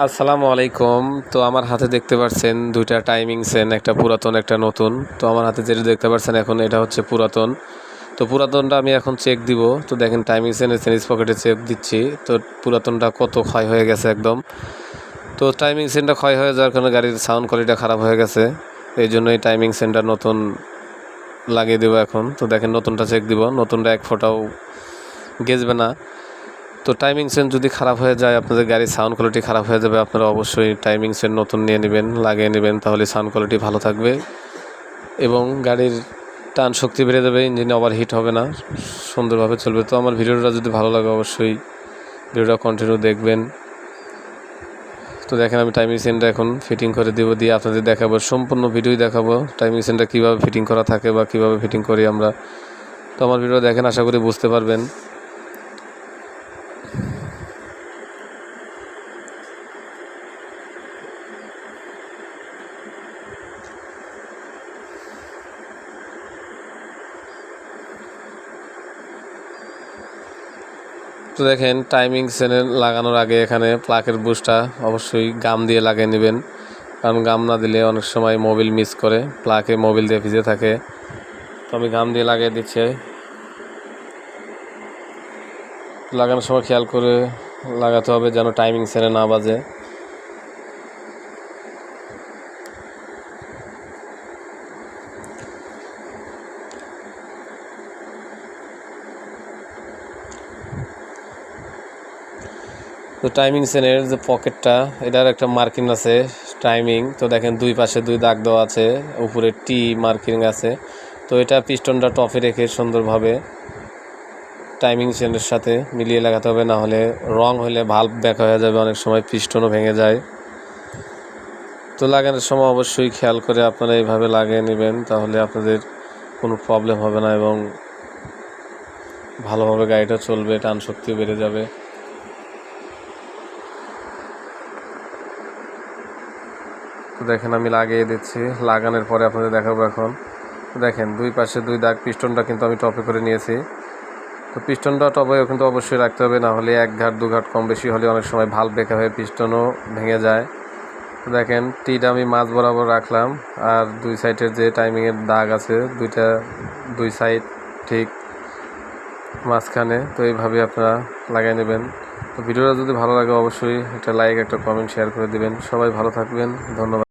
আসসালামু আলাইকুম। তো আমার হাতে দেখতে পাচ্ছেন ২টা টাইমিং চেন, একটা পুরাতন একটা নতুন। তো আমার হাতে যেটা দেখতে পাচ্ছেন এখন এটা হচ্ছে পুরাতন। তো পুরাতনটা আমি এখন চেক দিব। তো দেখেন টাইমিং চেনের চেনিস পকেটে চেক দিচ্ছি। তো পুরাতনটা কত ক্ষয় হয়ে গেছে একদম। তো টাইমিং চেনটা ক্ষয় হয়ে যাওয়ার কারণে গাড়ির সাউন্ড কোয়ালিটিটা খারাপ হয়ে গেছে। এই জন্যই টাইমিং চেনটা নতুন লাগিয়ে দেবো এখন। তো দেখেন নতুনটা চেক দিব, নতুনটা এক ফোঁটাও গেজবে না। তো টাইমিং চেন যদি খারাপ হয়ে যায়, আপনাদের গাড়ির সাউন্ড কোয়ালিটি খারাপ হয়ে যাবে, আপনারা অবশ্যই টাইমিং চেন নতুন নিয়ে নেবেন, লাগিয়ে নেবেন, তাহলে সাউন্ড কোয়ালিটি ভালো থাকবে এবং গাড়ির টান শক্তি বেড়ে যাবে, ইঞ্জিনে ওভারহিট হবে না, সুন্দরভাবে চলবে। তো আমার ভিডিওটা যদি ভালো লাগে অবশ্যই ভিডিওটা কন্টিনিউ দেখবেন। তো দেখেন আমি টাইমিং চেনটা এখন ফিটিং করে দিয়ে আপনাদের দেখাবো, সম্পূর্ণ ভিডিওই দেখাবো টাইমিং চেনটা কীভাবে ফিটিং করা থাকে বা কীভাবে ফিটিং করি আমরা। তো আমার ভিডিও দেখেন, আশা করি বুঝতে পারবেন। তো দেখেন টাইমিং চেনের লাগানোর আগে এখানে প্লাকের বুশটা অবশ্যই গাম দিয়ে লাগিয়ে নেবেন, কারণ গাম না দিলে অনেক সময় মোবিল মিস করে, প্লাকে মোবিল দিয়ে ভিজে থাকে। তো আমি গাম দিয়ে লাগিয়ে দিচ্ছি। লাগানোর সময় খেয়াল করে লাগাতে হবে যেন টাইমিং চেনে না বাজে। তো টাইমিং চেনের যে পকেটটা, এটার একটা মার্কিং আছে টাইমিং। তো দেখেন দুই পাশে দুই দাগ দেওয়া আছে, উপরে টি মার্কিং আছে। তো এটা পিস্টনটা টপে রেখে সুন্দরভাবে টাইমিং চেনের সাথে মিলিয়ে লাগাতে হবে, না হলে রং হলে ভাল্ব ব্যাক হয়ে যাবে, অনেক সময় পিস্টনও ভেঙে যায়। তো লাগানোর সময় অবশ্যই খেয়াল করে আপনারা এইভাবে লাগিয়ে নেবেন, তাহলে আপনাদের কোনো প্রবলেম হবে না এবং ভালোভাবে গাড়িটা চলবে, টান শক্তিও বেড়ে যাবে। তো দেখেন আমি লাগিয়ে দিচ্ছি, লাগানোর পরে আপনাদের দেখাবো এখন। দেখেন দুই পাশে দুই দাগ, পিস্টনটা কিন্তু আমি টপে করে নিয়েছি। তো পিস্টনটা টপেও কিন্তু অবশ্যই রাখতে হবে, না হলে এক ঘাট দু ঘাট কম বেশি হলে অনেক সময় ভাল্ব বেঁকা হয়ে পিস্টনও ভেঙে যায়। তো দেখেন টিটা আমি মাঝ বরাবর রাখলাম, আর দুই সাইডের যে টাইমিংয়ের দাগ আছে দুই সাইড ঠিক মাঝখানে। তো এইভাবে আপনারা লাগিয়ে নেবেন। তো ভিডিওটা যদি ভালো লাগে অবশ্যই একটা লাইক, একটা কমেন্ট, শেয়ার করে দেবেন। সবাই ভালো থাকবেন, ধন্যবাদ।